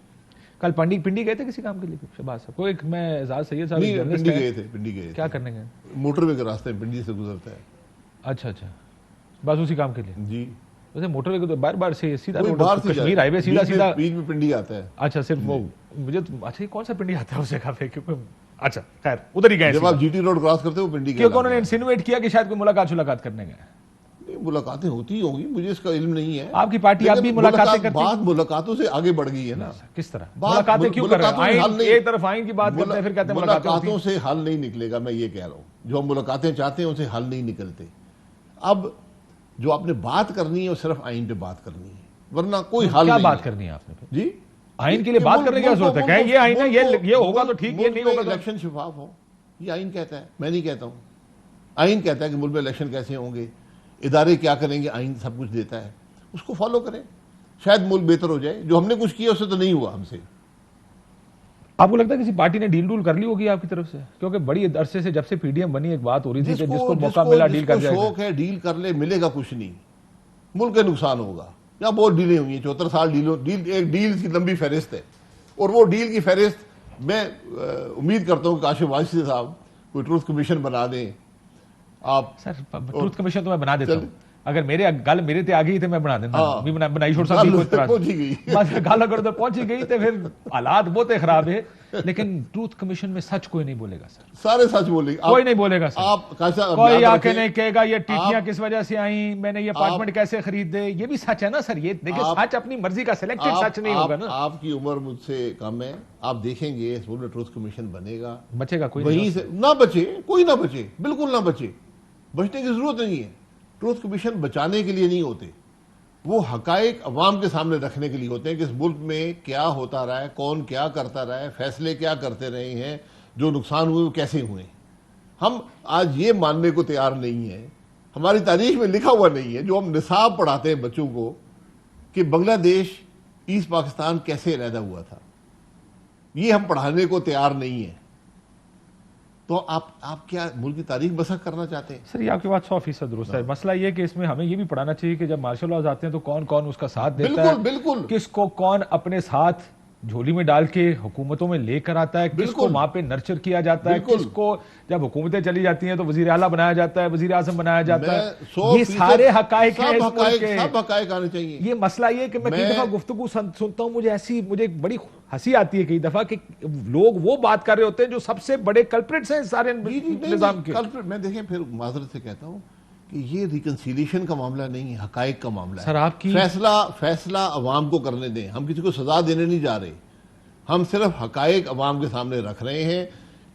कल पिंडी गए थे किसी काम के लिए शहबाज साहब? कोई मैं एजाज सैयद साहब पिंडी गए थे। क्या करने गए? मोटरवे के रास्ते पिंडी से गुजरता है। अच्छा, बस उसी काम के लिए? जी। वैसे मोटरवे को तो बार से सीधा कश्मीर हाईवे सीधा बीच में पिंडी आता है। अच्छा, सिर्फ वो मुझे अच्छा, कौन सा पिंडी आता है उस जगह पे? क्योंकि अच्छा खैर उधर ही गए। जब आप जीटी रोड क्रॉस करते हो पिंडी, क्योंकि उन्होंने इंसिनुएट किया कि शायद कोई मुलाकात करने गए। मुलाकातें होती होंगी, मुझे इसका इल्म नहीं है। आपकी पार्टी आप भी मुलाकातें करती है? बात मुलाकातों से आगे बढ़ गई है ना। किस तरह मुलाकातें क्यों कर रहे हैं? एक तरफ आइन की बात करते हैं, फिर कहते हैं मुलाकातों से हल नहीं निकलेगा। मैं ये कह रहा हूं, जो हम मुलाकातें चाहते हैं उनसे हल नहीं निकलते। अब जो आपने बात करनी है वो सिर्फ आइन पे बात करनी है, वरना कोई हल नहीं। क्या बात करनी है आपने जी? आइन के लिए बात करने की क्या जरूरत है? ये आइन है, ये होगा तो ठीक, ये नहीं होगा तो इलेक्शन शफाफ हो, ये आइन कहता है, मैं नहीं कहता हूं। आइन कहता है कि मुल्क में इलेक्शन कैसे होंगे, इदारे क्या करेंगे, आइन सब कुछ देता है, उसको फॉलो करें, शायद मुल्क बेहतर हो जाए। जो हमने कुछ किया उससे तो नहीं हुआ हमसे। आपको लगता है किसी पार्टी ने डील कर ली होगी आपकी तरफ से? क्योंकि बड़ी अरसे से जब से पीडीएम बनी एक बात हो रही थी कि जिसको मौका मिला डील कर जाएगा। शौक है डील कर ले, मिलेगा कुछ नहीं, मुल्क का नुकसान होगा। या बहुत डीलें हुई हैं, 74 साल एक डील की लंबी फहरिस्त है। और वो डील की फहरिस्त मैं उम्मीद करता हूँ काशिफ वाजिद साहब कोई ट्रूथ कमीशन बना दें। आप सर ट्रूथ कमीशन तो मैं बना देता हूं, अगर गल मेरे ते आ गई तो मैं बना देता भी बनाई छोड़ सकती पहुंची गई बस गल अगर तो पहुंची गई तो फिर हालात बहुत खराब है। लेकिन ट्रूथ कमीशन में सच कोई नहीं बोलेगा सर, सारे सच बोलेंगे, कोई नहीं बोलेगा सर। आप कोई आके नहीं कहेगा ये टीटियां किस वजह से आई, मैंने ये अपार्टमेंट कैसे खरीदे, ये भी सच है ना सर। ये देखिए सच अपनी मर्जी का सिलेक्टेड सच नहीं होगा ना। आपकी उम्र मुझसे कम है, आप देखेंगे ट्रूथ कमीशन बनेगा, बचेगा कोई वहीं से ना बचे, कोई ना बचे, बिल्कुल ना बचे, बचने की जरूरत नहीं है। ट्रूथ कमीशन बचाने के लिए नहीं होते, वो हकायक अवाम के सामने रखने के लिए होते हैं कि इस मुल्क में क्या होता रहा है, कौन क्या करता रहा है, फैसले क्या करते रहे हैं, जो नुकसान हुए वो कैसे हुए। हम आज ये मानने को तैयार नहीं है, हमारी तारीख में लिखा हुआ नहीं है, जो हम निसाब पढ़ाते हैं बच्चों को, कि बांग्लादेश ईस्ट पाकिस्तान कैसे अलहदा हुआ था, ये हम पढ़ाने को तैयार नहीं है। तो आप क्या मुल्क की तारीख बसक करना चाहते हैं? सर ये आपकी बात 100% दुरुस्त है। मसला ये है कि इसमें हमें ये भी पढ़ाना चाहिए कि जब मार्शल लॉज आते हैं तो कौन कौन उसका साथ देता है, बिल्कुल किसको कौन अपने साथ झोली में डाल के हुकूमतों में लेकर आता है, किसको वहां पे नर्चर किया जाता है, किसको जब हुकूमतें चली जाती हैं तो वजीर आला बनाया जाता है, वजीर आजम बनाया जाता है। ये सारे हकायक हैं, सब हकायक आने चाहिए। ये मसला ये कि मैं कई दफा गुफ्तगू सुनता हूं, मुझे बड़ी हंसी आती है कई दफा कि लोग वो बात कर रहे होते हैं जो सबसे बड़े कल्प्रिट्स हैं सारे निजाम के। मैं देखें फिर माजरत से कहता हूं कि ये रिकंसिलिएशन का मामला नहीं है, हकायक का मामला सर है। आपकी फैसला अवाम को करने दें, हम किसी को सजा देने नहीं जा रहे, हम सिर्फ हकायक अवाम के सामने रख रहे हैं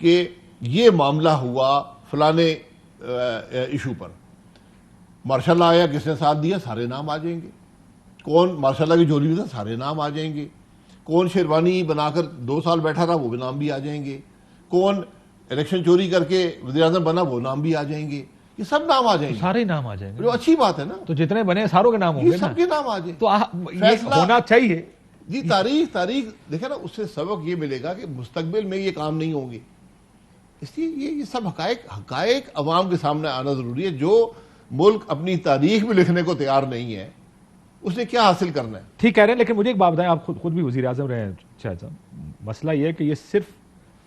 कि ये मामला हुआ फलाने इशू पर। मार्शाल्लाह आया, किसने साथ दिया, सारे नाम आ जाएंगे। कौन मार्शाल्लाह की झोली में था, सारे नाम आ जाएंगे। कौन शेरवानी बनाकर 2 साल बैठा रहा, वो भी नाम भी आ जाएंगे। कौन इलेक्शन चोरी करके वज़ीर आज़म बना, वो नाम भी आ जाएंगे। ये सब नाम आ जाएंगे, सारे नाम आ जाएंगे, जो अच्छी बात है ना। तो जितने बने सारों के नाम होंगे, सबके नाम आ जाए, तो ये होना चाहिए जी। तारीख देखे ना, उससे सबक ये मिलेगा कि मुस्तकबिल में ये काम नहीं होंगे। इसलिए ये सब हकायक अवाम के सामने आना जरूरी है। जो मुल्क अपनी तारीख में लिखने को तैयार नहीं है, उसने क्या हासिल करना है? ठीक कह रहे हैं, लेकिन मुझे एक बात बताएं, आप खुद भी वजीर आजम रहे हैं शायद साहब, मसला ये है कि ये सिर्फ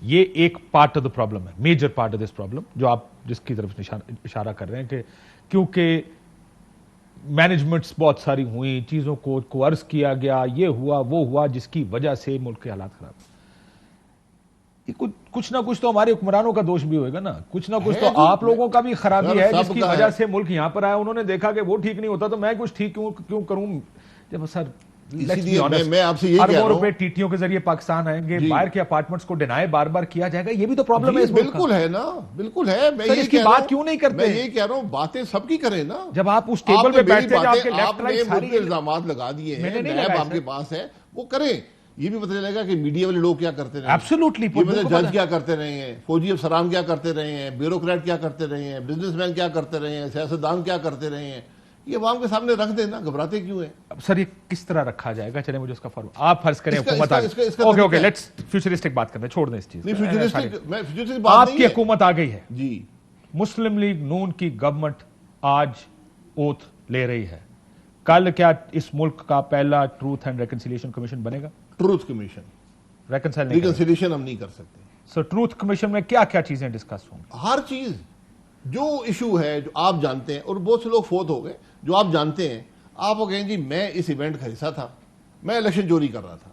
ये एक पार्ट ऑफ द प्रॉब्लम है, major part of this problem जो आप जिसकी तरफ इशारा कर रहे हैं कि क्योंकि मैनेजमेंट्स बहुत सारी हुई, चीजों को कोर्स किया गया, ये हुआ वो हुआ, जिसकी वजह से मुल्क के हालात खराब। कुछ ना कुछ तो हमारे हुक्मरानों का दोष भी होगा ना, कुछ ना कुछ तो आप लोगों का भी खराबी है, जिसकी वजह से मुल्क यहां पर आया। उन्होंने देखा कि वो ठीक नहीं होता तो मैं कुछ ठीक क्यों करूं। जब सर मैं आपसे ये अरबों रुपए टीटीओं के जरिए पाकिस्तान आएंगे, बाहर के अपार्टमेंट्स को डिनाई बार बार किया जाएगा, ये भी तो प्रॉब्लम है। बिल्कुल है ना, बिल्कुल है। मैं इसकी बात क्यों नहीं करते? मैं ये कह रहा हूं, बातें सबकी करें ना। जब आप उस टेबल पे बैठते हैं, आपके लेफ्ट राइट सारे इल्जाम लगा दिए हैं, नैब आपके पास है, वो करें। ये भी पता चलेगा कि मीडिया वाले लोग क्या करते रहे, एब्सोल्युटली, जज क्या करते रहे हैं, फौजी अफसरान क्या करते रहे हैं, ब्यूरोक्रेट क्या करते रहे हैं, बिजनेसमैन क्या करते रहे हैं, सियासतदान क्या करते रहे हैं। ये आवाम के सामने रख देना, घबराते क्यों है? अब सर ये किस तरह रखा जाएगा? चले मुझे उसका फर्क आप फर्ज करें, हुकूमत आ गई, ओके लेट्स फ्यूचरिस्टिक बात करते हैं, छोड़ दें इस चीज। फ्यूचरिस्टिक बात आपकी हुकूमत आ गई है जी, मुस्लिम लीग नून की गवर्नमेंट आज ओथ ले रही है, कल क्या इस मुल्क का पहला ट्रूथ एंड रिकंसिलिएशन कमीशन बनेगा? ट्रूथ कमीशन, रिकंसिलिएशन हम नहीं कर सकते। सो ट्रूथ कमीशन में क्या क्या चीजें डिस्कस होंगी? हर चीज जो इशू है, जो आप जानते हैं, और बहुत से लोग फोत हो गए जो आप जानते हैं। आप वो कहें जी मैं इस इवेंट का हिस्सा था, मैं इलेक्शन चोरी कर रहा था,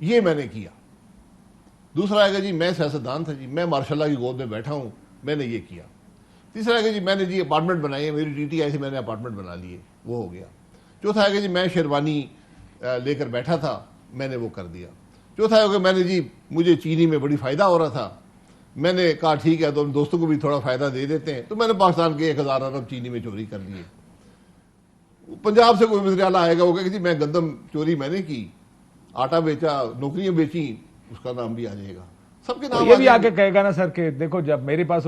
ये मैंने किया। दूसरा आएगा जी मैं सियासतदान था जी, मैं मार्शाल्लाह की गोद में बैठा हूं, मैंने ये किया। तीसरा आएगा जी मैंने जी अपार्टमेंट बनाई है, मेरी टीटी आई थी, मैंने अपार्टमेंट बना लिए, वो हो गया। चौथा आएगा जी मैं शेरवानी लेकर बैठा था, मैंने वो कर दिया। चौथा आएगा मैंने जी मुझे चीनी में बड़ी फ़ायदा हो रहा था, मैंने कहा ठीक है तो हम दोस्तों को भी थोड़ा फ़ायदा दे देते हैं, तो मैंने पाकिस्तान के 1000 अरब चीनी में चोरी कर लिए। पंजाब से कोई वज़ीर आला आएगा, वो कहेगा जी मैं गंदम चोरी मैंने की, आटा बेचा, नौकरियां बेची, उसका नाम भी आ जाएगा। सबके नाम ये भी आगे कहेगा ना सर कि देखो जब मेरे पास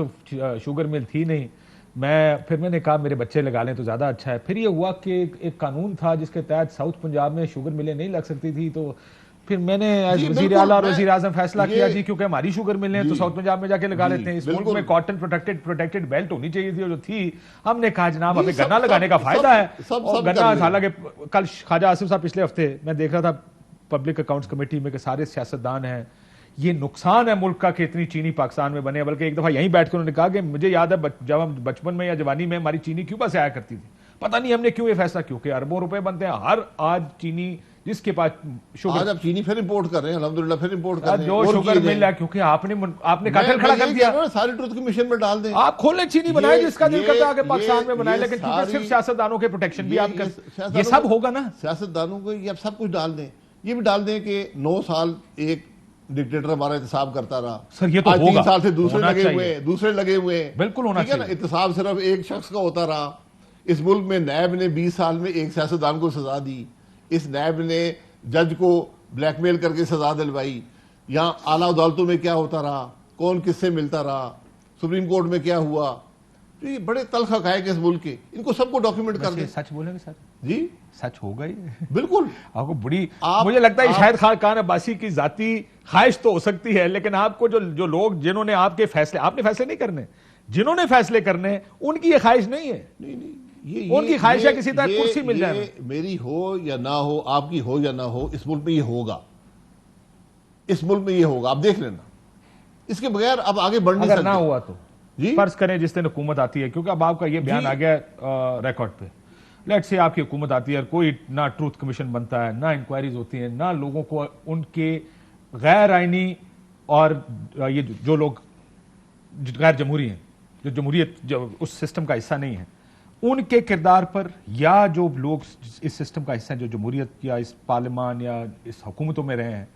शुगर मिल थी नहीं, मैंने कहा मेरे बच्चे लगा लें तो ज्यादा अच्छा है। फिर ये हुआ कि एक कानून था जिसके तहत साउथ पंजाब में शुगर मिलें नहीं लग सकती थी, तो फिर मैंने वजीर आला और वजीर आजम फैसला किया जी क्योंकि हमारी शुगर मिलें तो साउथ पंजाब में जाके लगा लेते हैं। इस मुल्क में कॉटन प्रोटेक्टेड बेल्ट होनी चाहिए थी, जो थी हमने कहा जनाब हमें गन्ना लगाने का फायदा है। और गन्ना, हालांकि कल ख्वाजा आसिफ साहब पिछले हफ्ते मैं देख रहा था पब्लिक अकाउंट्स कमेटी में कि सारे सियासतदान हैं, ये नुकसान है मुल्क का कि इतनी चीनी पाकिस्तान में बने। बल्कि एक दफा यहीं बैठ कर उन्होंने कहा कि मुझे याद है जब हम बचपन में या जवानी में हमारी चीनी क्यूबा से आया करती थी, पता नहीं हमने क्यों ये फैसला, क्योंकि अरबों रुपए बनते हैं हर आज चीनी जिसके पास शुगर, आज आप चीनी फिर इंपोर्ट कर रहे हैं, अल्हम्दुलिल्लाह फिर इंपोर्ट कर रहे हैं, जो शुगर मिल रहा है क्योंकि आपने काटल खड़ा कर दिया। सारे ट्रुथ कमीशन में डाल दें, आप खोले चीनी बनाए जिसका दिल करता है कि पाकिस्तान में बनाए, लेकिन क्योंकि सिर्फ सियासतदानों के प्रोटेक्शन भी आप कर, ये सब होगा ना। सियासतदानों को ये सब कुछ डाल दें, ये भी डाल दें कि 9 साल एक डिक्टेटर हमारा एहतसाब करता रहा सर, ये तो होगा। 3 साल से दूसरे लगे हुए हैं, बिल्कुल होना चाहिए। एहतसाब सिर्फ एक शख्स का होता रहा। इस मुल्क में नैब ने 20 साल में एक सियासतदान को सजा दी, इस नैब ने जज को ब्लैकमेल करके सजा दिलवाई। यहाँ आला अदालतों में क्या होता रहा, कौन किससे मिलता रहा, सुप्रीम कोर्ट में क्या हुआ, तो ये बड़े तल्ख हक़ाइक़ इस मुल्क के, इनको सबको डॉक्यूमेंट कर दें। सच बोलेंगे सर? जी सच होगा ही बिल्कुल। आपको मुझे लगता है शायद खान अब्बासी की जाती ख्वाहिश तो हो सकती है, लेकिन आपको जो लोग जिन्होंने आपने फैसले नहीं करने, जिन्होंने फैसले करने, उनकी ये ख्वाहिश नहीं है। नहीं, उनकी ख्वाहिश है किसी तरह कुर्सी मिल जाए। मेरी हो या ना हो, आपकी हो या ना हो, इस मुल्क में ये होगा, इस मुल्क में ये होगा, आप देख लेना। इसके बगैर अब आगे बढ़ नहीं सकते। अगर ना हुआ तो फर्ज करें जिस दिन हुकूमत आती है, क्योंकि अब आपका ये बयान आ गया रिकॉर्ड पे, लेट से आपकी हुकूमत आती है, कोई ना ट्रूथ कमीशन बनता है, ना इंक्वायरीज होती है, ना लोगों को उनके गैर आईनी और ये जो लोग गैर जमहूरी हैं, जो जमहूरियत जो उस सिस्टम का हिस्सा नहीं है, उनके किरदार पर, या जो लोग इस सिस्टम का हिस्सा है, जो जमहूरियत या इस पार्लियामान या इस हुकूमतों में रहे हैं,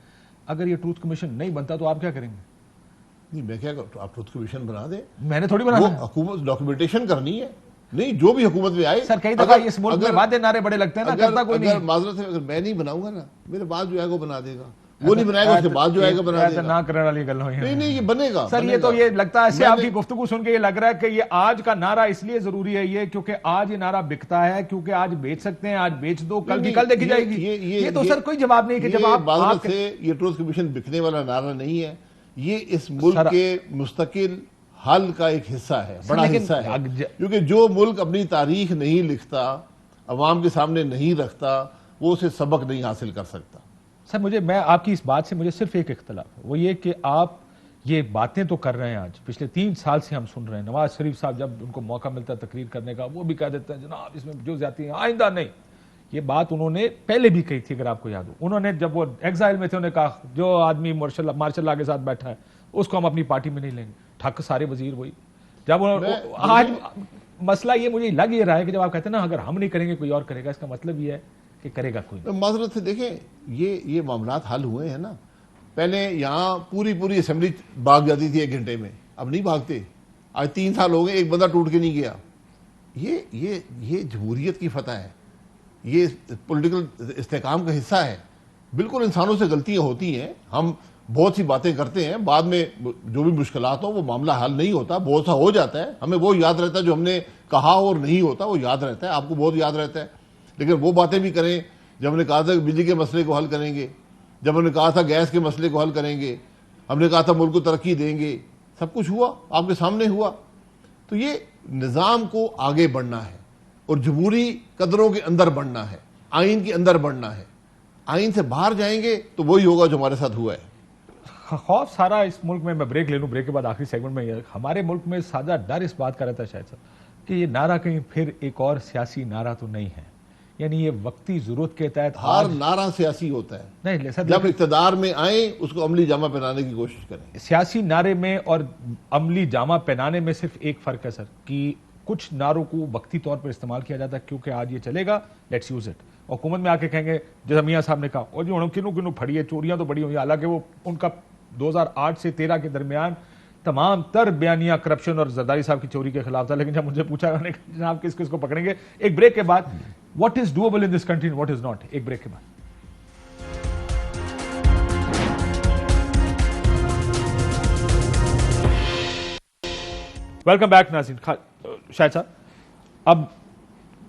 अगर ये ट्रूथ कमीशन नहीं बनता तो आप क्या करेंगे? नहीं, मैं क्या करूं, आप ट्रूथ कमीशन बना दे। मैंने थोड़ी बनाना है, हुकूमत डॉक्यूमेंटेशन करनी है। नहीं, जो भी हुकूमत में आए। सर कई दफा इस मुल्क में वादे नारे बड़े लगते हैं ना, करता कोई नहीं। माजरत है, अगर मैं नहीं बनाऊंगा ना, मेरे बाद जो आएगा वो बना देगा, वो नहीं बनाएगा उसके बाद जो आएगा बना देगा। ना करने वाली गल हुई। नहीं, ये बनेगा सर। ये तो ये लगता है, ऐसे आपकी गुफ्तगू सुन के ये लग रहा है कि ये आज का नारा इसलिए जरूरी है ये, क्योंकि आज ये नारा बिकता है, क्योंकि आज बेच सकते हैं, आज बेच दो, कल की कल देखी जाएगी। ये तो सर कोई जवाब नहीं कि जब आप ये ट्रूथ कमीशन बिकने वाला नारा नहीं है, ये इस मुल्क के मुस्तकिल हल का एक हिस्सा है, बड़ा हिस्सा है। क्योंकि जो मुल्क अपनी तारीख नहीं लिखता, अवाम के सामने नहीं रखता, वो उसे सबक नहीं हासिल कर सकता। सर मैं आपकी इस बात से मुझे सिर्फ एक इख्तलाफ है, वो ये कि आप ये बातें तो कर रहे हैं, आज पिछले 3 साल से हम सुन रहे हैं। नवाज शरीफ साहब जब उनको मौका मिलता है तकरीर करने का, वो भी कह देते हैं जनाब इसमें जो ज्यादती है आइंदा नहीं। ये बात उन्होंने पहले भी कही थी, अगर आपको याद हो। उन्होंने जब वो एग्जाइल में थे, उन्होंने कहा जो आदमी मार्शल लॉ के साथ बैठा है उसको हम अपनी पार्टी में नहीं लेंगे। ठक सारे वजीर वही। जब आज मसला ये मुझे लग ये रहा है कि जब आप कहते हैं ना अगर हम नहीं करेंगे कोई और करेगा, इसका मतलब ये है कि करेगा कोई। माजरत से देखें, ये मामलात हल हुए हैं ना। पहले यहाँ पूरी असेंबली भाग जाती थी 1 घंटे में, अब नहीं भागते। आज 3 साल हो गए, एक बंदा टूट के नहीं गया। ये जमहूरियत की फतह है, ये पॉलिटिकल इस्तेकाम का हिस्सा है। बिल्कुल इंसानों से गलतियां होती हैं, हम बहुत सी बातें करते हैं, बाद में जो भी मुश्किलात हो वो मामला हल नहीं होता, बहुत सा हो जाता है, हमें वो याद रहता है जो हमने कहा और नहीं होता वो याद रहता है, आपको बहुत याद रहता है। लेकिन वो बातें भी करें जब हमने कहा था बिजली के मसले को हल करेंगे, जब हमने कहा था गैस के मसले को हल करेंगे, हमने कहा था मुल्क को तरक्की देंगे, सब कुछ हुआ, आपके सामने हुआ। तो ये निज़ाम को आगे बढ़ना है और जमहूरी कदरों के अंदर बढ़ना है, आइन के अंदर बढ़ना है। आइन से बाहर जाएंगे तो वही होगा जो हमारे साथ हुआ है। खौफ सारा इस मुल्क में, मैं ब्रेक ले लूं, ब्रेक के बाद आखिरी सेगमेंट में, हमारे मुल्क में सादा डर इस बात का रहता है शायद सर कि ये नारा कहीं फिर एक और सियासी नारा तो नहीं है, यानी ये वक्ती जरूरत के तहत हर नारा सियासी होता है। नहीं सर, जब इक़्तिदार में आए उसको अमली जामा पहनाने की कोशिश करें। सियासी नारे में और अमली जामा पहनाने में सिर्फ एक फर्क है सर कि कुछ नारों को वक्ती तौर पर इस्तेमाल किया जाता है क्योंकि आज ये चलेगा, लेट्स यूज इट। हुकूमत में आके कहेंगे जैसा मियाँ साहब ने कहा, और जो किन्नू फड़ी है, चोरियां तो बड़ी हुई, हालांकि वो उनका 2008 से 13 के दरमियान तमाम तर बयानिया करप्शन और जरदारी साहब की चोरी के खिलाफ था। लेकिन जब मुझे पूछा जनाब किस किस को पकड़ेंगे, एक ब्रेक के बाद, what is doable in this country what is not, एक ब्रेक के बाद। वेलकम बैक नाज़रीन। शायद साहब, अब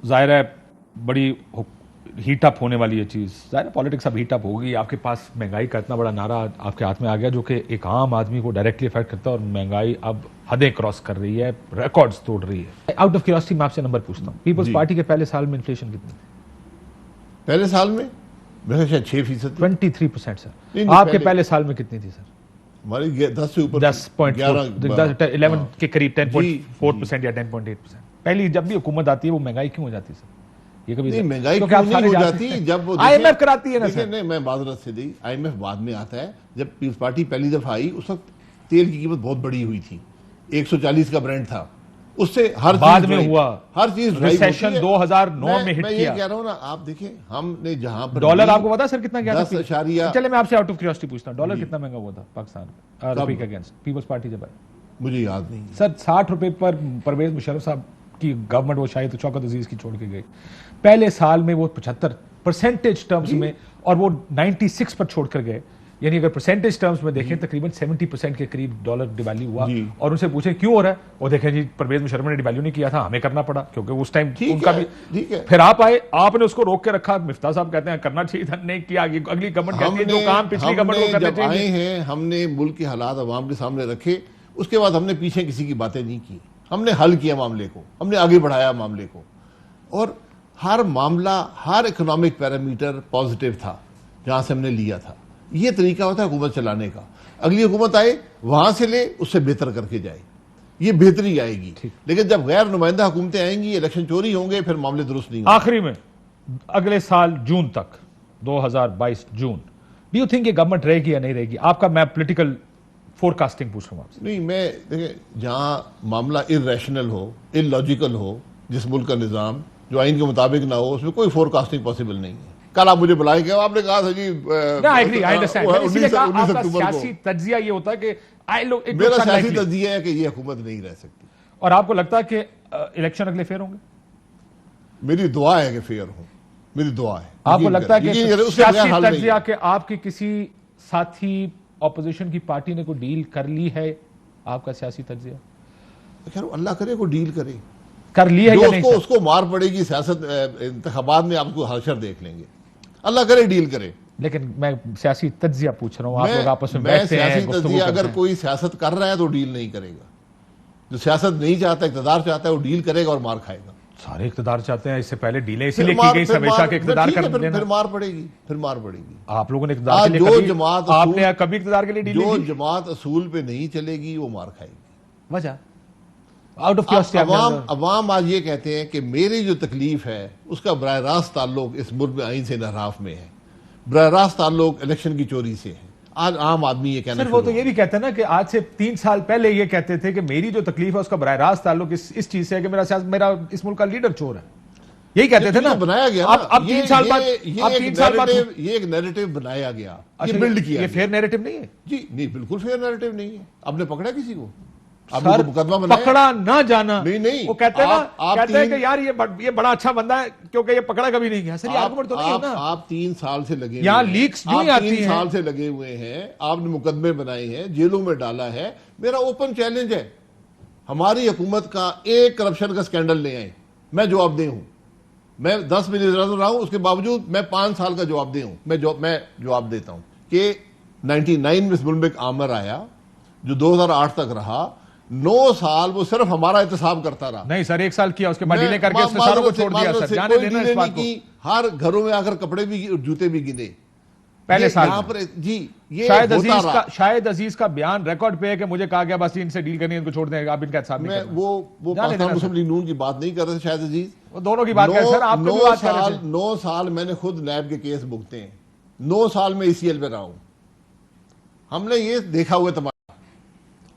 जाहिर है बड़ी हीट अप होने वाली ये चीज़, ज़ाहिर है पॉलिटिक्स अब हीट अप होगी। आपके पास महंगाई का इतना बड़ा नारा आपके हाथ में आ गया जो कि एक आम आदमी को डायरेक्टली इफेक्ट करता है, और महंगाई अब हदें क्रॉस कर रही है, रिकॉर्ड्स तोड़ रही है। आउट ऑफ क्यूरियोसिटी मैं आपसे नंबर पूछता हूँ, पीपल्स पार्टी के पहले साल में इन्फ्लेशन कितनी थी? पहले साल में मेरे शायद 6%। 23% सर। आपके पहले साल में कितनी थी सर? हमारी 10 से ऊपर, 11 के करीब 10.4% या 10.8%। पहली जब भी हुकूमत आती है वो महंगाई क्यों हो जाती है सर? ये कभी महंगाई क्यों नहीं हो जाती जब वो IMF कराती है ना सर? नहीं, मैं माजरत से दी, IMF बाद में आता है। जब पीपल्स पार्टी पहली दफा आई उस वक्त तेल की कीमत बहुत बड़ी हुई थी, 140 का ब्रांड था, उससे हर बाद में हुआ, हर चीज रिसेशन 2009 में हिट किया। मैं कह रहा हूं ना, आप देखें हमने जहां पर डॉलर आपको पता सर कितना गया था? 10 चले मैं आपसे आउट ऑफ क्यूरियोसिटी पूछता हूं, डॉलर कितना महंगा हुआ था पाकिस्तान रुपये के अगेंस्ट पीपल्स पार्टी जब आई? मुझे याद नहीं सर। 60 रुपए पर परवेज मुशर्रफ साहब की गवर्नमेंट, वो शायद शौकत अजीज की छोड़ के गई, पहले साल में वो 75% टर्म्स में, और वो 96 पर छोड़कर गए। यानी अगर परसेंटेज टर्म्स में देखें तकरीबन 70% के करीब डॉलर डिवैल्यू हुआ। जी। और उनसे पूछे क्यों हो रहा है, वो देखें जी परवेज मुशर्रफ ने डिवैल्यू नहीं किया था, हमें करना पड़ा क्योंकि उस टाइम उनका भी। ठीक है, फिर आप आए, आपने उसको रोक के रखा। मिफ्ता साहब कहते हैं करना चाहिए था, नहीं किया। अगली गवर्नमेंट कहती है जो काम पिछली गवर्नमेंट को करना जब आए चाहिए। हैं हमने मुल्क के हालात अवाम के सामने रखे, उसके बाद हमने पीछे किसी की बातें नहीं की, हमने हल किया मामले को, हमने आगे बढ़ाया मामले को। और हर मामला, हर इकोनॉमिक पैरामीटर पॉजिटिव था जहां से हमने लिया था। ये तरीका होता है हुकूमत चलाने का। अगली हुकूमत आए, वहां से ले, उससे बेहतर करके जाए, ये बेहतरी आएगी। लेकिन जब गैर नुमाइंदा हुकूमतें आएंगी, इलेक्शन चोरी होंगे, फिर मामले दुरुस्त नहीं होंगे। आखिरी में अगले साल जून तक, 2022 जून, डू यू थिंक ये गवर्नमेंट रहेगी या नहीं रहेगी? आपका मैं पॉलिटिकल फोरकास्टिंग पूछ रहा हूं आपसे। नहीं, मैं देखिए, जहां मामला इर्रेशनल हो, इलॉजिकल हो, जिस मुल्क का निज़ाम जो आइन के मुताबिक ना हो, उसमें कोई फोरकास्टिंग पॉसिबल नहीं है। कल आप मुझे बुलाए गए, आपने कहा था जी, आई एग्री, आई अंडरस्टैंड। इसलिए कहा आपका 19 अक्टूबर सियासी को तज्जिया ये होता है कि मेरा सियासी तज्जिया है कि ये हुकूमत नहीं रह सकती। और आपको लगता है कि इलेक्शन अगले फेयर होंगे? मेरी दुआ है कि फेयर हो, मेरी दुआ है। आपको लगता है कि सियासी कि तज्जिया के आपकी किसी साथी ऑपोजिशन की पार्टी ने कोई डील कर ली है? आपका सियासी तज्जिया? खैर अल्लाह करे को डील करे, कर ली है या नहीं? उसको मार पड़ेगी सियासत, इंतखाबात में आपको हशर देख लेंगे। अल्लाह करे डील करे। लेकिन मैं सियासी तज्जिया पूछ रहा हूं, आप लोग आपस में मैं बैठते हैं, सियासी गुफ्तगू तज्जिया, करते अगर हैं। कोई सियासत कर रहा है तो डील नहीं करेगा। जो सियासत नहीं चाहता, इक़्तिदार चाहता है, वो डील करेगा और मार खाएगा। सारे इक़्तिदार चाहते हैं, इससे पहले डीलें इसीलिए की गई हमेशा के इक़्तिदार कर देना। फिर मार पड़ेगी, फिर मार पड़ेगी। आप लोगों ने इक़्तिदार के लिए जो कभी, जमात आपने कभी इक़्तिदार के लिए डील जो नहीं की? जमात असूल पे नहीं चलेगी वो मार खाएगी। वजह आउट ऑफ क्यूरियोसिटी। अवाम आज ये कहते हैं कि मेरी जो तकलीफ है उसका बराह रास्त ताल्लुक इस मुल्क में आइन से इनहराफ में है, बराह रास्त ताल्लुक इलेक्शन की चोरी से है। आज आम आदमी ये कहना सर वो तो ये भी कहते हैं ना कि आज से 3 साल पहले ये कहते थे कि मेरी जो तकलीफ है उसका बराह रास्त ताल्लुक इस चीज से है कि मेरा इस मुल्क का लीडर चोर है। यही कहते थे ना, बनाया गया। अब 3 साल बाद, अब 3 साल बाद ये एक नैरेटिव बनाया गया, ये बिल्ड किया। ये फेयर नैरेटिव नहीं है जी, नहीं, बिल्कुल फेयर नैरेटिव नहीं है। आपने पकड़ा किसी को? सर, मुकदमा बनाया? पकड़ा ना जाना। नहीं, वो कहते हैं ना, कहते हैं कि यार ये बड़ा अच्छा बंदा है क्योंकि ये पकड़ा कभी नहीं गया। सर ये आर्गुमेंट तो नहीं है ना। आप 3 साल से लगे, यहाँ लीक्स नहीं आती हैं। 3 साल से लगे हुए हैं, आपने मुकदमे बनाए हैं, जेलों में डाला है। मेरा ओपन चैलेंज है, हमारी हुकूमत का एक करप्शन का स्कैंडल ले आए, मैं जवाबदेह हूं। मैं 10 मिनट रहा हूं, उसके बावजूद मैं 5 साल का जवाबदेह हूं। मैं जवाब देता हूं कि 99 में इस मुल्क में एक आमर आया जो 2008 तक रहा। 9 साल वो सिर्फ हमारा एहतसाब करता रहा। नहीं सर, 1 साल किया, उसके बाद डीले करके उसने सारों को छोड़ दिया। सर जाने देना इस बात को। हर घरों में आकर कपड़े भी, जूते भी गिने पहले साल यहाँ पर। जी, ये शायद अजीज का बयान रिकॉर्ड पे है कि मुझे कहा गया बस इनसे डील करनी है, इनको छोड़ देंगे, आप इनका एहतसाब नहीं करना। वो पाकिस्तान मुस्लिम लीग नून की बात नहीं कर रहे थे शायद अजीज, वो दोनों की बात कर रहे हैं। सर आप 9 साल मैंने खुद नैब के केस भुगते हैं, 9 साल में ECL पे रहा हूं। हमने ये देखा हुआ तमाशा,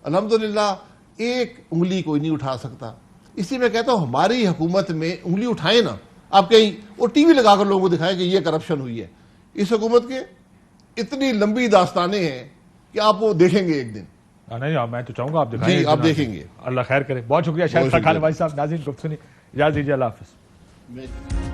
अल्हम्दुलिल्लाह एक उंगली कोई नहीं उठा सकता। इसी में कहता हूं हमारी हुकूमत में उंगली उठाए ना, आप कहीं वो टीवी लगाकर लोगों को दिखाएं कि ये करप्शन हुई है। इस हुकूमत के इतनी लंबी दास्तानें हैं कि आप वो देखेंगे एक दिन। नहीं, मैं तो चाहूंगा आप दिखाएं, आप देखेंगे। अल्लाह खैर करे। बहुत शुक्रिया शाहिद खान भाई साहब। नाज़रीन गुफ्तगू सुनी, इजाज़त दीजिए, अल्लाह हाफ़िज़।